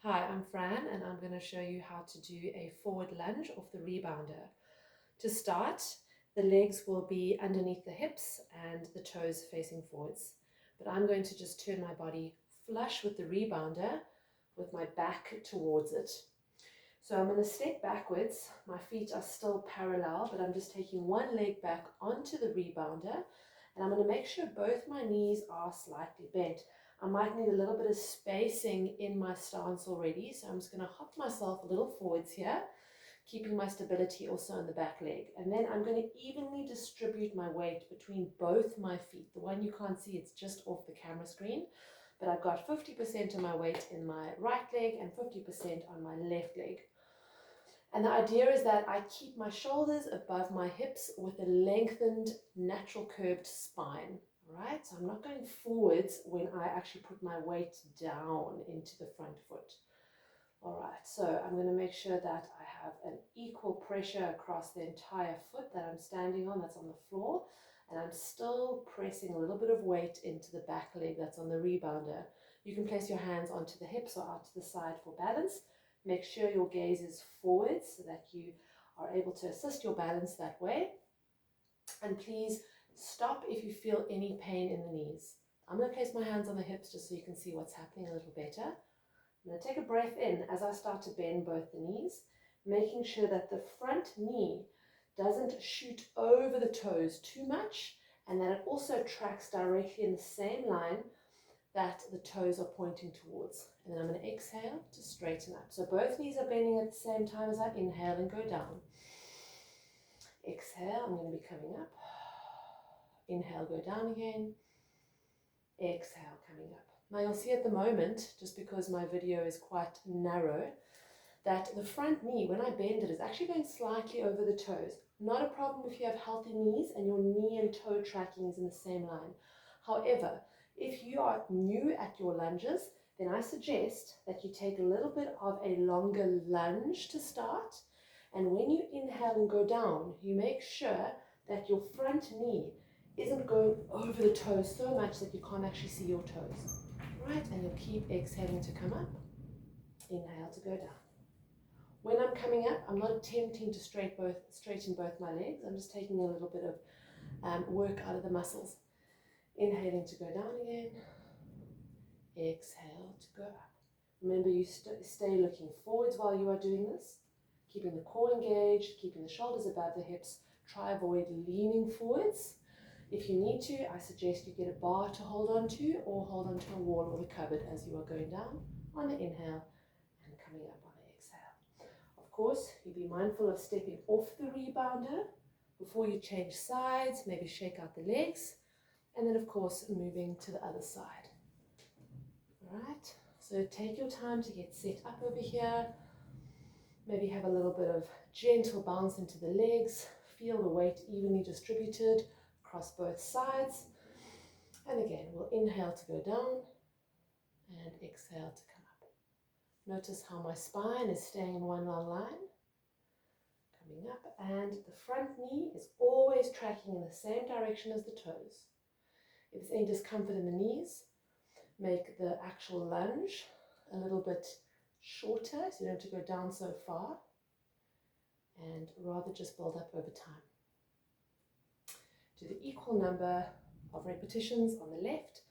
Hi, I'm Fran and I'm going to show you how to do a forward lunge off the rebounder. To start, the legs will be underneath the hips and the toes facing forwards. But I'm going to just turn my body flush with the rebounder with my back towards it. So I'm going to step backwards. My feet are still parallel, but I'm just taking one leg back onto the rebounder and I'm going to make sure both my knees are slightly bent. I might need a little bit of spacing in my stance already, so I'm just going to hop myself a little forwards here, keeping my stability also on the back leg. And then I'm going to evenly distribute my weight between both my feet. The one you can't see, it's just off the camera screen, but I've got 50% of my weight in my right leg and 50% on my left leg. And the idea is that I keep my shoulders above my hips with a lengthened, natural curved spine. Right, so I'm not going forwards when I actually put my weight down into the front foot. All right, so I'm going to make sure that I have an equal pressure across the entire foot that I'm standing on, that's on the floor, and I'm still pressing a little bit of weight into the back leg that's on the rebounder. You can place your hands onto the hips or out to the side for balance. Make sure your gaze is forwards so that you are able to assist your balance that way. And please stop if you feel any pain in the knees. I'm going to place my hands on the hips just so you can see what's happening a little better. I'm going to take a breath in as I start to bend both the knees, making sure that the front knee doesn't shoot over the toes too much and that it also tracks directly in the same line that the toes are pointing towards. And then I'm going to exhale to straighten up. So both knees are bending at the same time as I inhale and go down. Exhale, I'm going to be coming up. Inhale, go down again. Exhale, coming up. Now you'll see at the moment, just because my video is quite narrow, that the front knee, when I bend it, is actually going slightly over the toes. Not a problem if you have healthy knees and your knee and toe tracking is in the same line. However, if you are new at your lunges, then I suggest that you take a little bit of a longer lunge to start. And when you inhale and go down, you make sure that your front knee isn't going over the toes so much that you can't actually see your toes. Right, and you'll keep exhaling to come up. Inhale to go down. When I'm coming up, I'm not attempting to straighten both my legs. I'm just taking a little bit of work out of the muscles. Inhaling to go down again. Exhale to go up. Remember, you stay looking forwards while you are doing this, keeping the core engaged, keeping the shoulders above the hips. Try avoid leaning forwards. If you need to, I suggest you get a bar to hold on to or hold on to a wall or the cupboard as you are going down on the inhale and coming up on the exhale. Of course, you be mindful of stepping off the rebounder before you change sides, maybe shake out the legs, and then of course moving to the other side. All right, so take your time to get set up over here. Maybe have a little bit of gentle bounce into the legs. Feel the weight evenly distributed across both sides. And again, we'll inhale to go down and exhale to come up. Notice how my spine is staying in one long line. Coming up, and the front knee is always tracking in the same direction as the toes. If there's any discomfort in the knees, make the actual lunge a little bit shorter so you don't have to go down so far, and rather just build up over time. Do the equal number of repetitions on the left